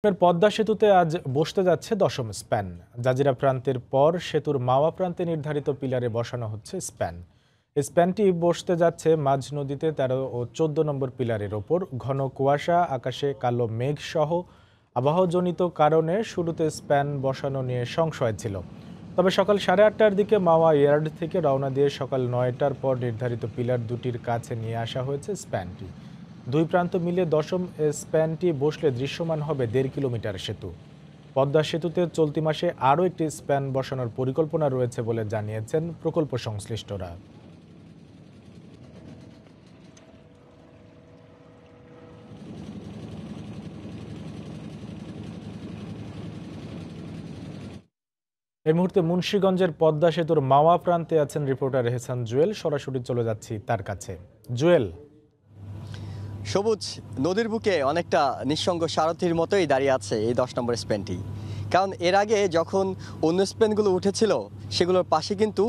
পদ্মা সেতুতে আজ বসতে যাচ্ছে দশম স্প্যান। জাজিরা প্রান্তের পর সেতুর মাওয়া প্রান্তে নির্ধারিত পিলারে বসানো হচ্ছে স্প্যান। স্প্যানটি বসতে যাচ্ছে মাঝ নদীতে ১৩ ও ১৪ নম্বর পিলারের ওপর। ঘন কুয়াশা, আকাশে কালো মেঘ সহ আবহাওয়াজনিত কারণে শুরুতে স্প্যান বসানো নিয়ে সংশয় ছিল। তবে সকাল ৮:৩০টার দিকে মাওয়া ইয়ার্ড থেকে রওনা দিয়ে সকাল ৯টার পর নির্ধারিত পিলার দুটির কাছে নিয়ে আসা হয়েছে স্প্যানটি। দুই প্রান্ত মিলে দশম স্প্যানটি বসলে দৃশ্যমান হবে ১.৫ কিলোমিটার সেতু। পদ্মা সেতুতে চলতি মাসে আরও একটি স্প্যান বসানোর পরিকল্পনা রয়েছে বলে জানিয়েছেন প্রকল্প সংশ্লিষ্টরা। এই মুহূর্তে মুন্সিগঞ্জের পদ্মা সেতুর মাওয়া প্রান্তে আছেন রিপোর্টার এহসান জুয়েল। সরাসরি চলে যাচ্ছি তার কাছে। জুয়েল, সবুজ নদীর বুকে অনেকটা নিঃসঙ্গ সারথির মতোই দাঁড়িয়ে আছে এই ১০ নম্বর স্পেনটি। কারণ এর আগে যখন অন্য স্পেনগুলো উঠেছিল সেগুলোর পাশে কিন্তু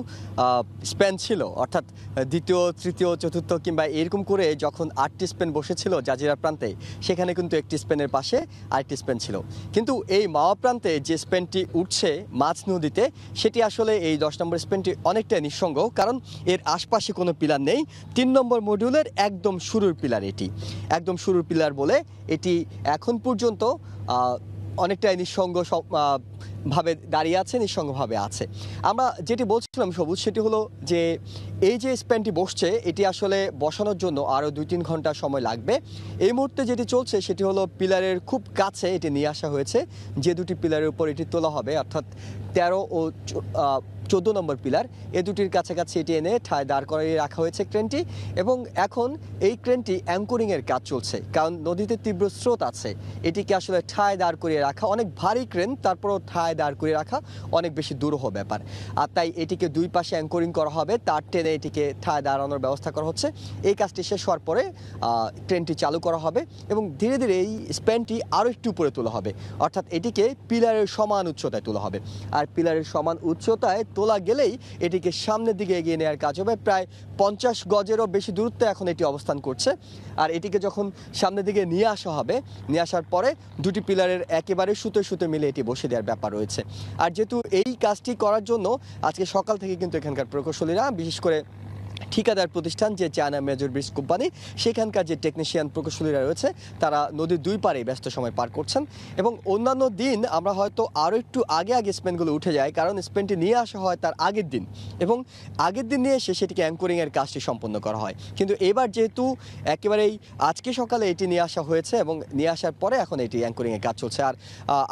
স্পেন ছিল, অর্থাৎ দ্বিতীয়, তৃতীয়, চতুর্থ কিংবা এরকম করে যখন ৮টি স্পেন বসেছিল জাজিরা প্রান্তে, সেখানে কিন্তু একটি স্পেনের পাশে আরেকটি স্পেন ছিল। কিন্তু এই মাওয়া প্রান্তে যে স্পেনটি উঠছে মাঝ নদীতে, সেটি আসলে এই ১০ নম্বর স্পেনটি অনেকটা নিঃসঙ্গ, কারণ এর আশপাশে কোনো পিলার নেই। ৩ নম্বর মডিউলের একদম শুরুর পিলার এটি, একদম শুরুর পিলার বলে এটি এখন পর্যন্ত অনেকটাই নিঃসঙ্গ ভাবে দাঁড়িয়ে আছে, নিঃসঙ্গভাবে আছে। আমরা যেটি বলছিলাম সবুজ, সেটি হলো যে এই যে স্প্যানটি বসছে এটি আসলে বসানোর জন্য আরও ২-৩ ঘন্টা সময় লাগবে। এই মুহূর্তে যেটি চলছে সেটি হলো পিলারের খুব কাছে এটি নিয়ে আসা হয়েছে। যে দুটি পিলারের উপর এটি তোলা হবে, অর্থাৎ ১৩ ও ১৪ নম্বর পিলার, এ দুটির কাছাকাছি এটি এনে ঠায় দাঁড় করিয়ে রাখা হয়েছে ক্রেনটি। এবং এখন এই ক্রেনটি অ্যাঙ্করিংয়ের কাজ চলছে, কারণ নদীতে তীব্র স্রোত আছে। এটিকে আসলে ঠায় দাঁড় করিয়ে রাখা, অনেক ভারী ক্রেন, তারপরও ঠায় দাঁড় করিয়ে রাখা অনেক বেশি দুরূহ ব্যাপার। আর তাই এটিকে দুই পাশে অ্যাঙ্করিং করা হবে, তার টেনে এটিকে ঠায় দাঁড়ানোর ব্যবস্থা করা হচ্ছে। এই কাজটি শেষ হওয়ার পরে ট্রেনটি চালু করা হবে এবং ধীরে ধীরে এই স্প্যানটি আরও একটু উপরে তোলা হবে, অর্থাৎ এটিকে পিলারের সমান উচ্চতায় তোলা হবে। আর পিলারের সমান উচ্চতায় তোলা গেলেই এটিকে সামনের দিকে এগিয়ে নেওয়ার কাজ হবে। প্রায় ৫০ গজেরও বেশি দূরত্বে এখন এটি অবস্থান করছে। আর এটিকে যখন সামনের দিকে নিয়ে আসা হবে, নিয়ে আসার পরে দুটি পিলারের একেবারে সুতো সুতো মিলে এটি বসে দেওয়ার ব্যাপার রয়েছে। আর যেহেতু এই কাজটি করার জন্য আজকে সকাল থেকে কিন্তু এখানকার প্রকৌশলীরা, বিশেষ করে ঠিকাদার প্রতিষ্ঠান যে চায়না মেজর ব্রিজ কোম্পানি, সেখানকার যে টেকনিশিয়ান প্রকৌশলীরা রয়েছে, তারা নদীর দুই পাড়ে ব্যস্ত সময় পার করছেন। এবং অন্যান্য দিন আমরা হয়তো আরও একটু আগে আগে স্পেনগুলো উঠে যায়, কারণ স্পেনটি নিয়ে আসা হয় তার আগের দিন, এবং আগের দিন নিয়ে এসে সেটিকে অ্যাঙ্করিংয়ের কাজটি সম্পন্ন করা হয়। কিন্তু এবার যেহেতু একেবারেই আজকে সকালে এটি নিয়ে আসা হয়েছে এবং নিয়ে আসার পরে এখন এটি অ্যাঙ্করিংয়ের কাজ চলছে। আর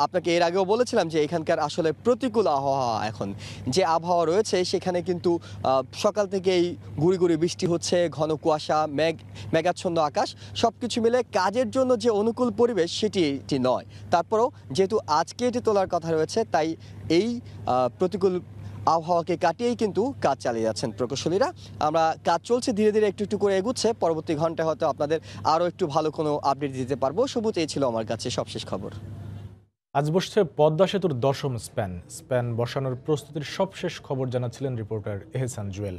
আপনাকে এর আগেও বলেছিলাম যে এখানকার আসলে প্রতিকূল আবহাওয়া, এখন যে আবহাওয়া রয়েছে সেখানে কিন্তু সকাল থেকেই গুঁড়ি গুঁড়ি বৃষ্টি হচ্ছে, ঘন কুয়াশা, মেঘাচ্ছন্ন আকাশ, সব কিছু মিলে কাজের জন্য যে অনুকূল পরিবেশ সেটি নয়। তারপরেও যেহেতু আজকে এটি তোলার কথা রয়েছে, তাই এই প্রতিকূল আবহাওয়াকে কাটিয়েই কিন্তু কাজ চালিয়ে যাচ্ছেন প্রকৌশলীরা। আমরা কাজ চলছে, ধীরে ধীরে একটু একটু করে এগুচ্ছে। পরবর্তী ঘন্টায় হয়তো আপনাদের আরও একটু ভালো কোনো আপডেট দিতে পারবো। সবুজ, এই ছিল আমার কাছে সবশেষ খবর। আজ বসছে পদ্মা সেতুর দশম স্প্যান। স্প্যান বসানোর প্রস্তুতির সবশেষ খবর জানাচ্ছিলেন রিপোর্টার এহসান জুয়েল।